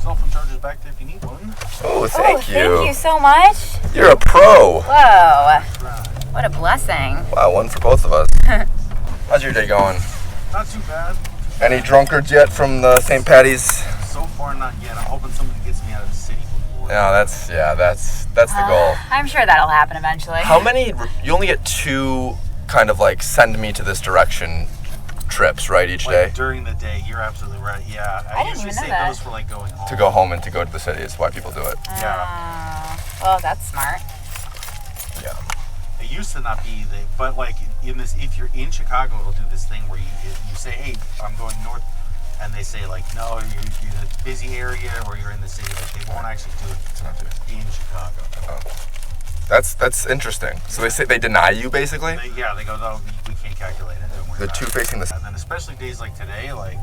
cell phone charger's back there if you need one. Oh, thank you. Thank you so much. You're a pro. Whoa. What a blessing. Wow, one for both of us. How's your day going? Not too bad. Any drunkards yet from the St. Patty's? So far, not yet. I'm hoping somebody gets me out of the city before. Yeah, that's the goal. I'm sure that'll happen eventually. How many? You only get 2 kind of like send me to this direction trips, right, each day? During the day, you're absolutely right. Yeah, I didn't usually even know say that. those for like going home. To go home and to go to the city is why people do it. Yeah. Well, that's smart. Yeah. It used to not be but like in this, if you're in Chicago, it'll do this thing where you say, hey, I'm going north, and they say like, no, you're in a busy area or you're in the city. Like they won't actually do it in Chicago. Oh. That's interesting. So they deny you basically? They go, no, we can't calculate it. Don't worry The about 2 it. facing the. And then especially days like today, like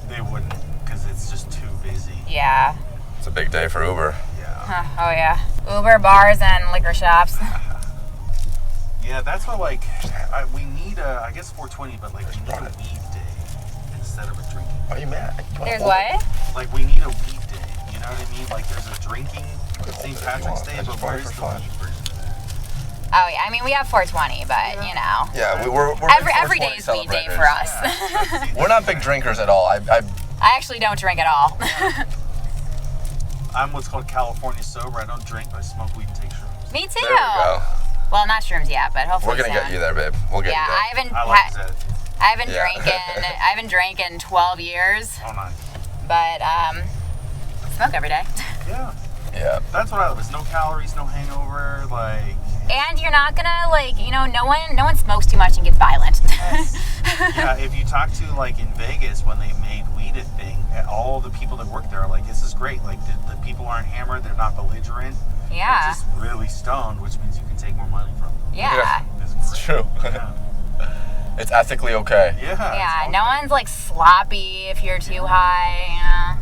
they wouldn't, because it's just too busy. Yeah. It's a big day for Uber. Yeah. Oh, yeah. Uber, bars, and liquor shops. Yeah, that's why like we need I guess 420, but like we need a weed day instead of a drinking. Are you mad? There's what? Like we need a weed day. You know what I mean? Like there's a drinking St. Patrick's Day, but where's the weed version of that? Oh, yeah. I mean, we have 420, but, you know. Yeah, we're Every day is weed day for us. Yeah. We're not big drinkers at all. I actually don't drink at all. I'm what's called California sober. I don't drink, but I smoke weed and take shrooms. Me too. There we go. Well, not shrooms yet, but hopefully We're gonna soon. get you there, babe. We'll get you there. I like his attitude. I haven't Yeah. I haven't drank in 12 years, Oh, nice. but smoke every day. Yeah. Yeah. That's what I love. It's no calories, no hangover, like. And you're not gonna no one smokes too much and gets violent. Yeah, if you talk to like in Vegas when they made weed a thing, all the people that work there are like, this is great. Like the people aren't hammered, they're not belligerent. Yeah. They're just really stoned, which means you can take more money from them. Yeah. It's true. Yeah. It's ethically okay. Yeah. Yeah. it's No all one's like sloppy if you're too high.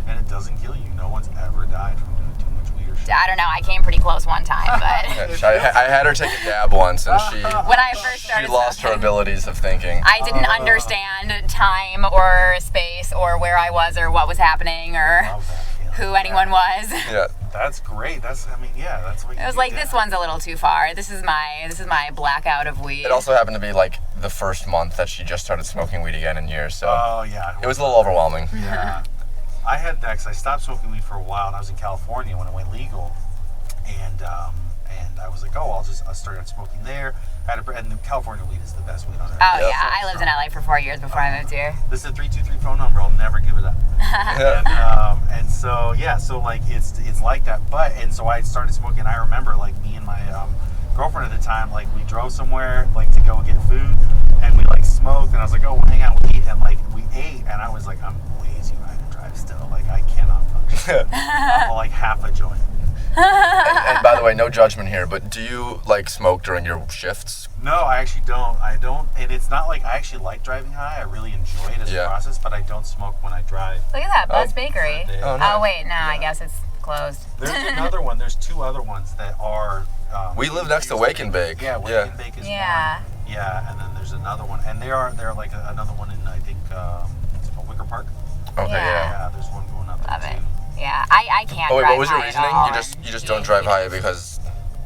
good. And it doesn't kill you. No one's ever died from doing too much weed or shit. I don't know. I came pretty close one time, but I had her take a dab once, and she when I first started, lost her abilities of thinking. I didn't understand time or space or where I was or what was happening or Love that feeling. who anyone was. Yeah. That's great. That's what you It was do, like, yeah. this one's a little too far. This is my blackout of weed. It also happened to be like the first month that she just started smoking weed again in years, so Oh, yeah. it was a little overwhelming. Yeah. I had that 'cause I stopped smoking weed for a while, and I was in California when it went legal, and I was like, I'll start smoking there. And the California weed is the best weed on earth. Oh Yeah. yeah, I lived in LA for 4 years before I moved here. This is a 323 phone number. I'll never give it up. And so like it's like that. And so I started smoking. I remember like me and my girlfriend at the time, like we drove somewhere like to go get food, and we like smoked, and I was like, we'll hang out, we'll eat, and like we ate, and I was like, I'm lazy when I drive still. Like I cannot function. I'm like half a joint. And by the way, no judgment here, but do you like smoke during your shifts? No, I actually don't. I don't, and it's not like I actually like driving high. I really enjoy it as a process, but I don't smoke when I drive. Look at that, Buzz Bakery. Oh, nice. Oh wait, no, I guess it's closed. There's another one. There's 2 other ones that are. We live next to Wake and Bake. Yeah, Wake and Bake is Yeah. one. Yeah, and then there's another one, and they're like another one in I think what's it called, Wicker Park. Okay, yeah. Yeah, there's one going up Love there it. too. Yeah, I can't. Oh wait, drive what was your high at reasoning? all. You just don't drive high because.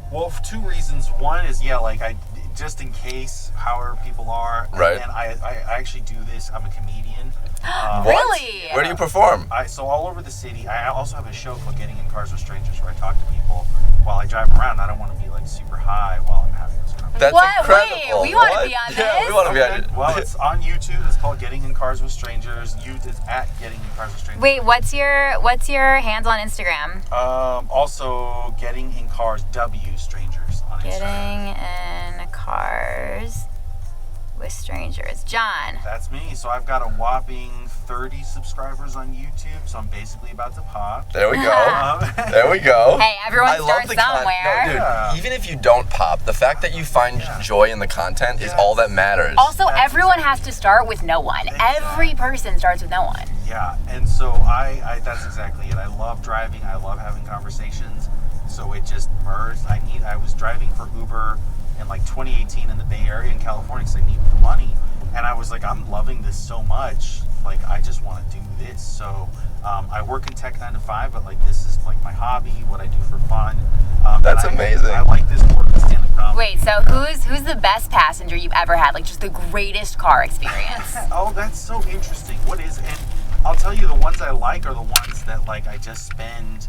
Well, for 2 reasons. One is like I just in case, however people are. Right. And I actually do this. I'm a comedian. What? Really? Where do you perform? So all over the city. I also have a show called Getting in Cars with Strangers where I talk to people while I drive around. I don't want to be like super high while I'm having this conversation. That's What? incredible. Wait, we wanna What? be on Yeah, this? we want to be on it. Well, it's on YouTube. It's called Getting in Cars with Strangers. It's at Getting in Cars with Strangers. Wait, what's your handle on Instagram? Also, Getting in Cars W Strangers on Instagram. Getting in Cars with Strangers. John. That's me. So I've got a whopping 30 subscribers on YouTube. So I'm basically about to pop. There we go. There we go. Hey, everyone I love starts the somewhere. No, dude, Yeah. even if you don't pop, the fact that you find joy in the content is all that matters. Also, That's everyone has to start with no one. Every person starts with no one. Yeah, and so I that's exactly it. I love driving. I love having conversations. So it just merged. I was driving for Uber in like 2018 in the Bay Area in California because I needed the money. And I was like, I'm loving this so much. like I just want to do this. So I work in tech 9 to 5, but like this is like my hobby, what I do for fun. That's amazing. I like this more than stand-up comedy. Wait, so who's the best passenger you've ever had? Like, just the greatest car experience? Oh, that's so interesting. What is, and I'll tell you, the ones I like are the ones that like I just spend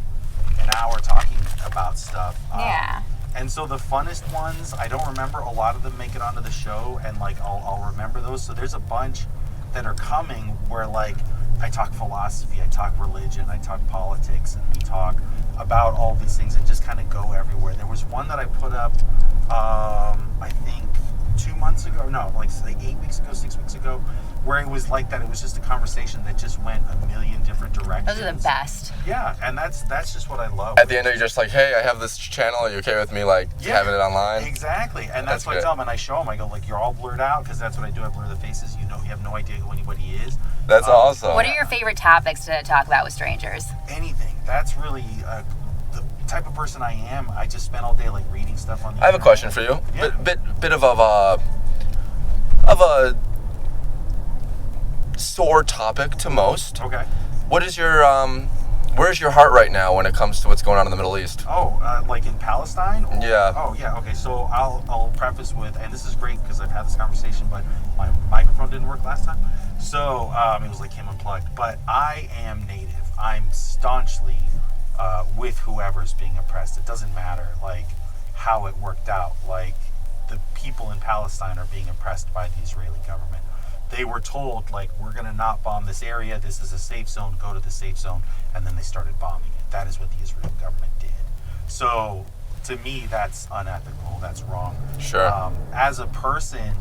an hour talking about stuff. Yeah. And so the funnest ones, I don't remember. A lot of them make it onto the show, and like I'll remember those. So there's a bunch that are coming where like I talk philosophy, I talk religion, I talk politics, and we talk about all these things and just kind of go everywhere. There was one that I put up, I think 2 months ago, no, like 8 weeks ago, 6 weeks ago, where it was like that. It was just a conversation that just went a million different directions. Those are the best. Yeah, and that's just what I love. At the end, you're just like, hey, I have this channel. Are you okay with me like having it online? Exactly, and that's what I good. tell them, and I show them. I go like, you're all blurred out because that's what I do. I blur the faces. You have no idea who anybody is. That's awesome. What are your favorite topics to talk about with strangers? Anything. That's really the type of person I am. I just spend all day like reading stuff on the I have a internet. question for you. Yeah. Bit of a sore topic to most. Okay. What is your where's your heart right now when it comes to what's going on in the Middle East? Oh, like in Palestine? Or, Yeah. Oh, yeah. Okay. So I'll preface with, and this is great because I've had this conversation, but my microphone didn't work last time, so it was like came unplugged. But I am Native. I'm staunchly with whoever's being oppressed. It doesn't matter like how it worked out. Like the people in Palestine are being oppressed by the Israeli government. They were told, like, we're going to not bomb this area. This is a safe zone. Go to the safe zone. And then they started bombing it. That is what the Israeli government did. So, to me, that's unethical. That's wrong. Sure. As a person,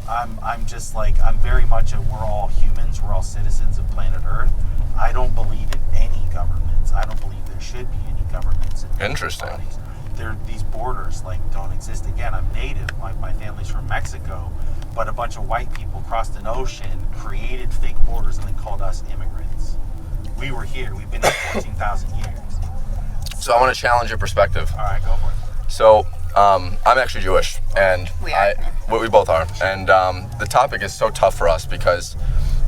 I'm just like, I'm very much we're all humans. We're all citizens of planet Earth. I don't believe in any governments. I don't believe there should be any governments. Interesting. Bodies. These borders, like, don't exist. Again, I'm Native. My family's from Mexico. But a bunch of white people crossed an ocean, created fake borders, and then called us immigrants. We were here. We've been here 14,000 years. So I want to challenge your perspective. All right, go for it. So I'm actually Jewish, and We are. we both are. And the topic is so tough for us because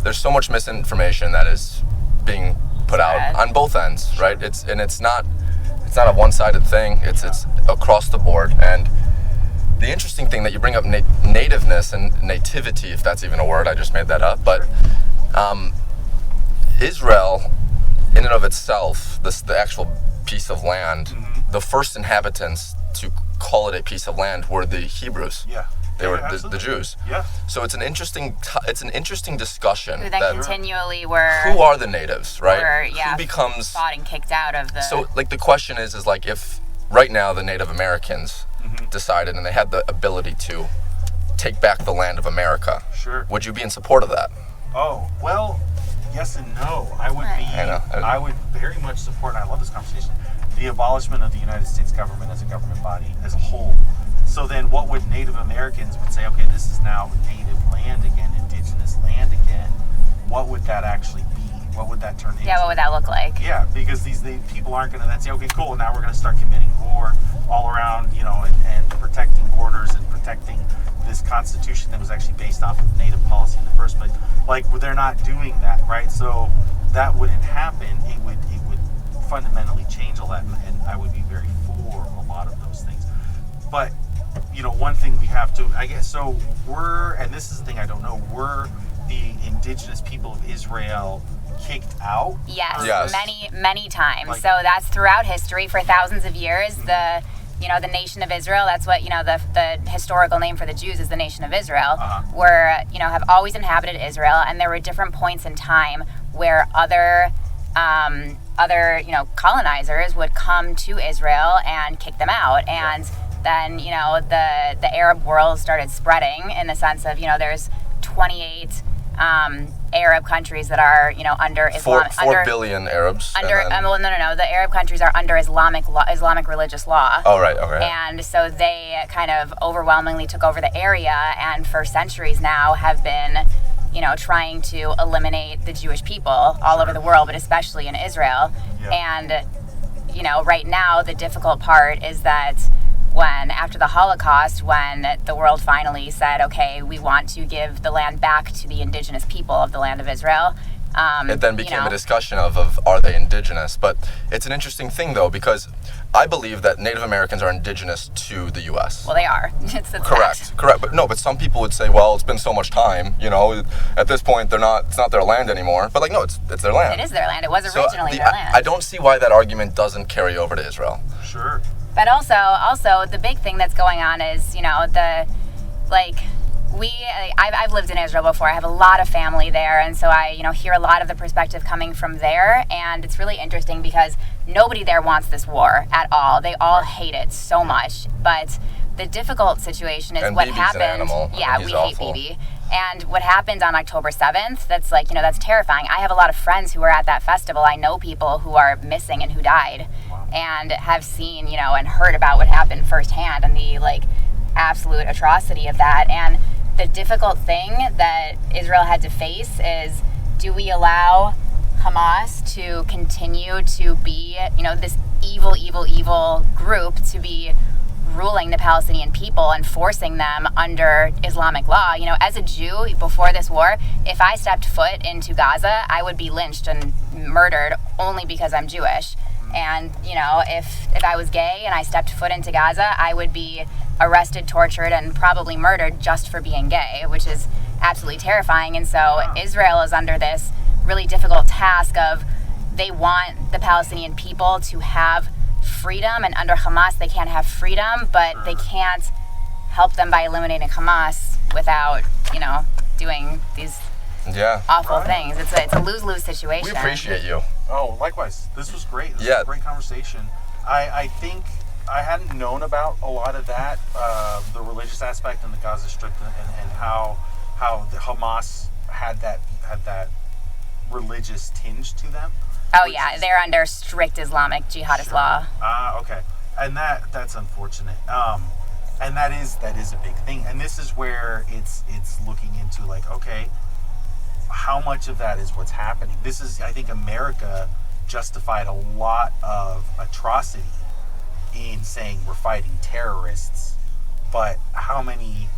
there's so much misinformation that is being put out on both ends, right? It's not a one-sided thing. It's across the board. And the interesting thing that you bring up nativeness and nativity, if that's even a word, I just made that up. But Israel, in and of itself, the actual piece of land, the first inhabitants to call it a piece of land were the Hebrews. Yeah. They were the absolutely. Jews. Yeah. So it's an interesting discussion. Who then that continually were who are the natives, right? Who becomes fought and kicked out of the... So like the question is like if right now the Native Americans decided and they had the ability to take back the land of America. Sure. Would you be in support of that? Oh, well, yes and no. I would be. I know. I would very much support, and I love this conversation, the abolishment of the United States government as a government body as a whole. So then what would Native Americans would say, okay, this is now native land again, indigenous land again. What would that actually be? What would that turn into? Yeah, what would that look like? Yeah, because the people aren't going to then say, okay, cool, now we're going to start committing war all around, and protecting borders and protecting this constitution that was actually based off of native policy in the first place. Like, they're not doing that, right? So that wouldn't happen. It would fundamentally change all that, and I would be very for a lot of those things. But, one thing we have to, I guess, so and this is the thing I don't know, were the indigenous people of Israel kicked out? Yes. many times. So that's throughout history for thousands of years. The nation of Israel, that's what, the historical name for the Jews is the nation of Israel, have always inhabited Israel, and there were different points in time where other colonizers would come to Israel and kick them out. And then, the Arab world started spreading in the sense of, there's 28 Arab countries that are, under Islam. 4 billion Arabs. No. The Arab countries are under Islamic religious law. Oh, right. Okay. And so they kind of overwhelmingly took over the area, and for centuries now have been, trying to eliminate the Jewish people all over the world, but especially in Israel. Yeah. And, right now the difficult part is that after the Holocaust, when the world finally said, okay, we want to give the land back to the indigenous people of the land of Israel. It then became a discussion of are they indigenous? But it's an interesting thing, though, because I believe that Native Americans are indigenous to the U.S. Well, they are. It's correct. But some people would say, well, it's been so much time, at this point, it's not their land anymore. But no, it's their land. It is their land. It was originally their land. I don't see why that argument doesn't carry over to Israel. Sure. But also the big thing that's going on is, I've lived in Israel before. I have a lot of family there, and so I, hear a lot of the perspective coming from there, and it's really interesting because nobody there wants this war at all. They all hate it so much. But the difficult situation is what happened. An animal. Yeah, we hate Bibi. And what happened on October 7th, that's that's terrifying. I have a lot of friends who were at that festival. I know people who are missing and who died, and have seen, and heard about what happened firsthand and the absolute atrocity of that. And the difficult thing that Israel had to face is, do we allow Hamas to continue to be, this evil group to be ruling the Palestinian people and forcing them under Islamic law? As a Jew, before this war, if I stepped foot into Gaza, I would be lynched and murdered only because I'm Jewish. And, if I was gay and I stepped foot into Gaza, I would be arrested, tortured, and probably murdered just for being gay, which is absolutely terrifying. And so Israel is under this really difficult task of, they want the Palestinian people to have freedom, and under Hamas they can't have freedom, but they can't help them by eliminating Hamas without, doing these awful things. It's a lose-lose situation. We appreciate you. Oh, likewise. This was great. This was a great conversation. I think I hadn't known about a lot of that, the religious aspect in the Gaza Strip, and how the Hamas had that religious tinge to them. Oh yeah, they're under strict Islamic jihadist law. Okay, and that's unfortunate. And that is a big thing. And this is where it's looking into okay, how much of that is what's happening? This is, I think, America justified a lot of atrocity in saying we're fighting terrorists, but how many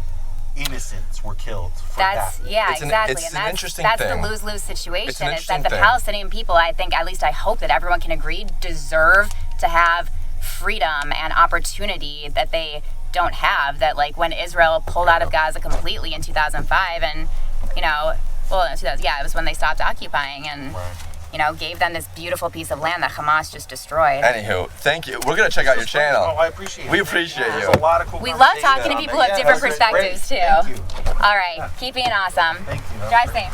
innocents were killed for that? Yeah, exactly. It's and an interesting that's thing. the lose-lose situation. Is Interesting that the Palestinian people, I think, at least I hope that everyone can agree, deserve to have freedom and opportunity that they don't have. That when Israel pulled out of Gaza completely in 2005, and it was when they stopped occupying and gave them this beautiful piece of land that Hamas just destroyed. Anywho, thank you. We're gonna check out your channel. Oh, I appreciate it. We appreciate you. There's a lot of cool. We love talking to people who have different perspectives too. Thank you. All right, keep being awesome. Thank you. Drive safe.